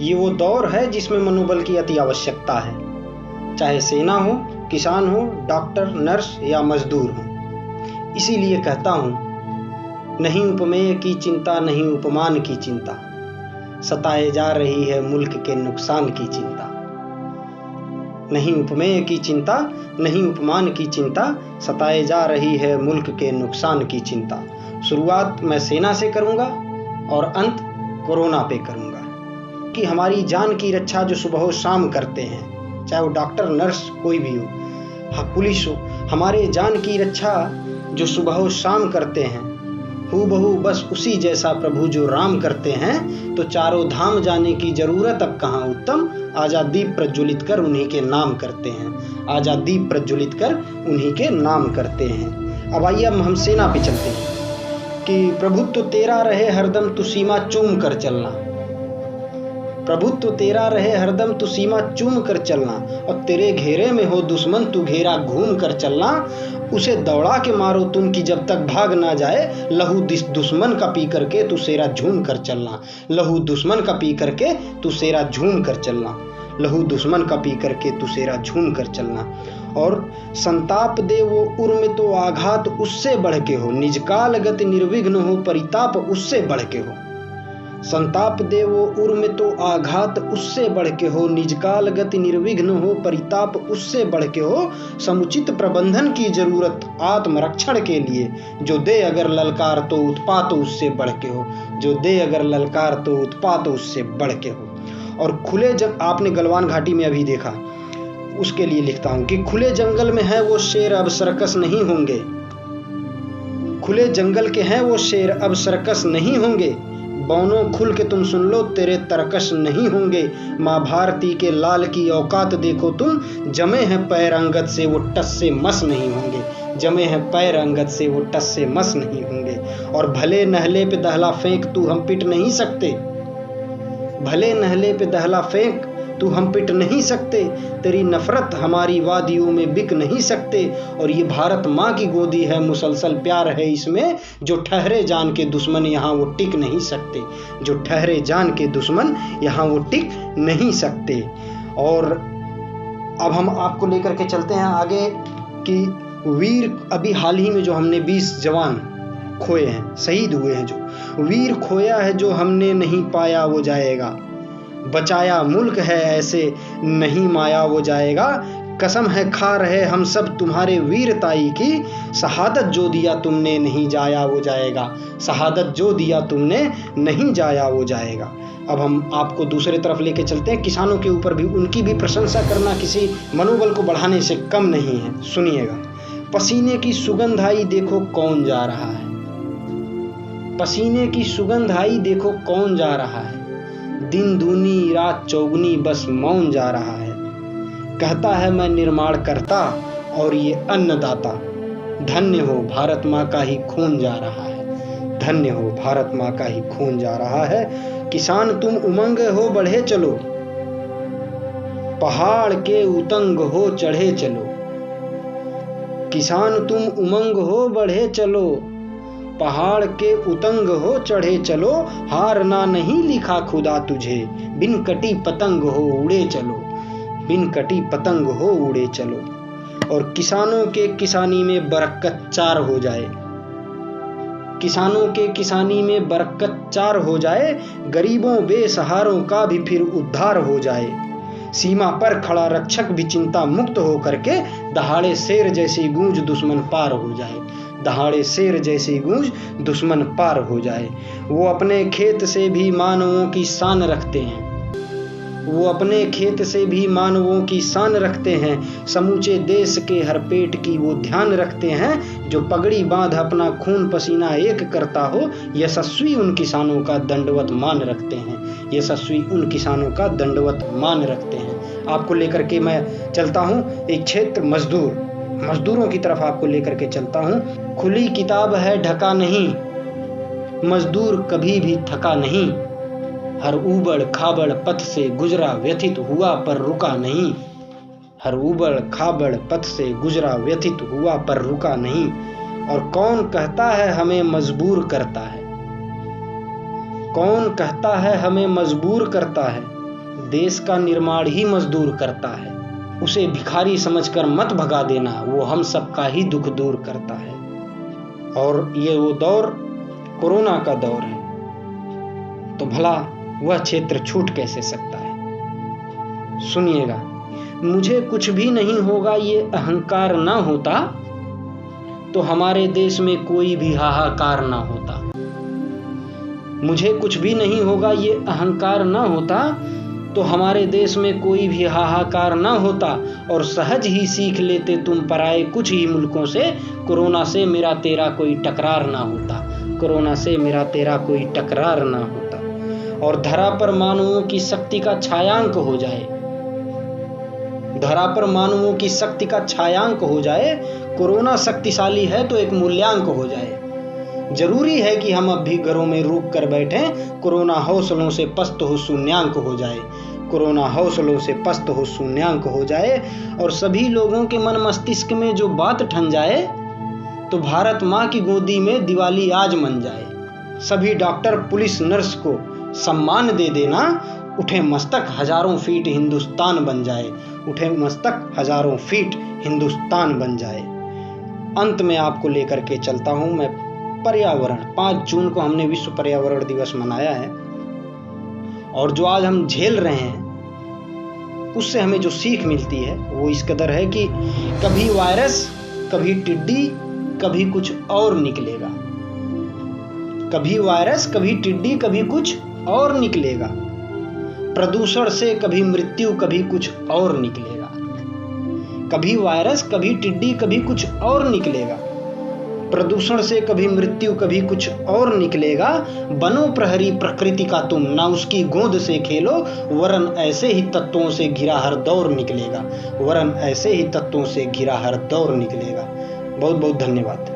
ये वो दौर है जिसमें मनोबल की अति आवश्यकता है, चाहे सेना हो, किसान हो, डॉक्टर, नर्स या मजदूर हो। इसीलिए कहता हूँ, नहीं उपमेय की चिंता, नहीं उपमान की चिंता, सताए जा रही है मुल्क के नुकसान की चिंता। नहीं उपमेय की चिंता, नहीं उपमान की चिंता, सताए जा रही है मुल्क के नुकसान की चिंता। शुरुआत मैं सेना से करूंगा और अंत कोरोना पे करूंगा कि हमारी जान की रक्षा जो सुबह शाम करते हैं, चाहे वो डॉक्टर, नर्स, कोई भी हो, पुलिस हो, हमारे जान की रक्षा जो सुबह शाम करते हैं, हूबहू बस उसी जैसा प्रभु जो राम करते हैं, तो चारों धाम जाने की जरूरत अब कहाँ उत्तम, आजा दीप प्रज्वलित कर उन्हीं के नाम करते हैं, आजा दीप प्रज्वलित कर उन्हीं के नाम करते हैं। अब आइए हम सेना पे चलते हैं कि प्रभुत्व तेरा रहे हरदम, तू सीमा चूम कर चलना। प्रभुत्व तेरा रहे हरदम, तू सीमा चूम कर चलना, और तेरे घेरे में हो दुश्मन, तू घेरा घूम कर चलना। उसे दौड़ा के मारो तुम कि जब तक भाग ना जाए, लहू दुश्मन का पी करके तू सेरा झूम कर चलना। लहू दुश्मन का पी करके तू सेरा झूम कर चलना। लहू दुश्मन का पी करके तू सेरा झूम कर चलना। और संताप दे वो उर्म तो आघात उससे बढ़ के हो, निजकाल गति निर्विघ्न हो परिताप उससे बढ़ के हो। संताप दे वो उर्म तो आघात उससे बढ़ के हो, निजकाल गति निर्विघ्न हो परिताप उससे बढ़ के हो। समुचित प्रबंधन की जरूरत आत्मरक्षण के लिए, जो दे अगर ललकार तो उत्पात उससे बढ़ के हो। जो दे अगर ललकार तो उत्पात उससे बढ़ के हो। और खुले जब आपने गलवान घाटी में अभी देखा, उसके लिए लिखता हूं कि खुले जंगल में है वो शेर, अब सर्कस नहीं होंगे। खुले जंगल के हैं वो शेर, अब सर्कस नहीं होंगे। बौनों खुल के तुम सुन लो, तेरे तरकश नहीं होंगे। माँ भारती के लाल की औकात देखो तुम, जमे हैं पैर अंगद से वो टस से मस नहीं होंगे। जमे हैं पैर अंगद से वो टस से मस नहीं होंगे। और भले नहले पे दहला फेंक तू हम पिट नहीं सकते। भले नहले पे दहला फेंक तू हम पिट नहीं सकते। तेरी नफरत हमारी वादियों में बिक नहीं सकते। और ये भारत माँ की गोदी है, मुसलसल प्यार है इसमें, जो ठहरे जान के दुश्मन यहाँ वो टिक नहीं सकते। जो ठहरे जान के दुश्मन यहाँ वो टिक नहीं सकते। और अब हम आपको लेकर के चलते हैं आगे कि वीर, अभी हाल ही में जो हमने 20 जवान खोए हैं, शहीद हुए हैं, जो वीर खोया है जो हमने नहीं पाया वो जाएगा। बचाया मुल्क है ऐसे नहीं माया वो जाएगा। कसम है खा रहे हम सब तुम्हारे वीरताई की, शहादत जो दिया तुमने नहीं जाया वो जाएगा। शहादत जो दिया तुमने नहीं जाया वो जाएगा। अब हम आपको दूसरे तरफ लेके चलते हैं। किसानों के ऊपर भी, उनकी भी प्रशंसा करना किसी मनोबल को बढ़ाने से कम नहीं है। सुनिएगा, पसीने की सुगंध आई देखो कौन जा रहा है। पसीने की सुगंध आई देखो कौन जा रहा है। दिन दूनी रात चौगुनी बस मौन जा रहा है। कहता है मैं निर्माण करता और ये अन्नदाता। धन्य हो भारत माँ का ही खून जा रहा है। धन्य हो भारत माँ का ही खून जा रहा है। किसान तुम उमंग हो बढ़े चलो, पहाड़ के उतंग हो चढ़े चलो। किसान तुम उमंग हो बढ़े चलो, पहाड़ के उतंग हो चढ़े चलो। हारना नहीं लिखा खुदा तुझे, बिन कटी पतंग हो उड़े चलो। बिन कटी पतंग हो उड़े चलो। और किसानों के किसानी में बरकत चार हो जाए। किसानों के किसानी में बरकत चार हो जाए। गरीबों बेसहारों का भी फिर उद्धार हो जाए। सीमा पर खड़ा रक्षक भी चिंता मुक्त हो करके, दहाड़े शेर जैसी गूंज दुश्मन पार हो जाए। दहाड़े शेर जैसी गूंज दुश्मन पार हो जाए। वो अपने खेत से भी मानवों की शान रखते हैं। वो अपने खेत से भी मानवों की शान रखते हैं। समूचे देश के हर पेट की वो ध्यान रखते हैं। जो पगड़ी बांध अपना खून पसीना एक करता हो, यशस्वी उन किसानों का दंडवत मान रखते हैं। यशस्वी उन किसानों का दंडवत मान रखते हैं। आपको लेकर के मैं चलता हूँ एक क्षेत्र मजदूरों की तरफ आपको लेकर के चलता हूँ। खुली किताब है ढका नहीं, मजदूर कभी भी थका नहीं। हर ऊबड़ खाबड़ पथ से गुजरा व्यथित हुआ पर रुका नहीं। हर ऊबड़ खाबड़ पथ से गुजरा व्यथित हुआ पर रुका नहीं। और कौन कहता है हमें मजबूर करता है। कौन कहता है हमें मजबूर करता है। देश का निर्माण ही मजदूर करता है। उसे भिखारी समझकर मत भगा देना, वो हम सबका ही दुख दूर करता है। और ये वो दौर कोरोना का दौर है, तो भला वह क्षेत्र छूट कैसे सकता है। सुनिएगा, मुझे कुछ भी नहीं होगा ये अहंकार ना होता तो हमारे देश में कोई भी हाहाकार ना होता। मुझे कुछ भी नहीं होगा ये अहंकार ना होता तो हमारे देश में कोई भी हाहाकार ना होता, और सहज ही सीख लेते तुम पराए कुछ ही मुल्कों से, कोरोना से मेरा तेरा कोई टकरार ना होता, कोरोना से मेरा तेरा कोई टकरार ना होता। और धरा पर मानवों की शक्ति का छायांक हो जाए, धरा पर मानवों की शक्ति का छायांक हो जाए, कोरोना शक्तिशाली है तो एक मूल्यांक हो जाए। जरूरी है कि हम अब भी घरों में रुक कर बैठें, कोरोना हौसलों से पस्त हो शून्यांक हो जाए, कोरोना हौसलों से पस्त हो शून्यांक हो जाए। और सभी लोगों के मन मस्तिष्क में जो बात ठन जाए तो भारत माँ की गोदी में दिवाली आज मन जाए। सभी डॉक्टर पुलिस नर्स को सम्मान दे देना, उठे मस्तक हजारों फीट हिंदुस्तान बन जाए, उठे मस्तक हजारों फीट हिंदुस्तान बन जाए। अंत में आपको लेकर के चलता हूं मैं पर्यावरण। 5 जून को हमने विश्व पर्यावरण दिवस मनाया है, और जो आज हम झेल रहे हैं उससे हमें जो सीख मिलती है वो इस कदर है कि कभी वायरस, कभी टिड्डी, कभी कुछ और निकलेगा। कभी वायरस, कभी टिड्डी, कभी कुछ और निकलेगा। प्रदूषण से कभी मृत्यु, कभी कुछ और निकलेगा। कभी वायरस, कभी टिड्डी, कभी कुछ और निकलेगा। प्रदूषण से कभी मृत्यु, कभी कुछ और निकलेगा। बनो प्रहरी प्रकृति का तुम, ना उसकी गोद से खेलो, वरन ऐसे ही तत्वों से घिरा हर दौर निकलेगा, वरन ऐसे ही तत्वों से घिरा हर दौर निकलेगा। बहुत बहुत धन्यवाद।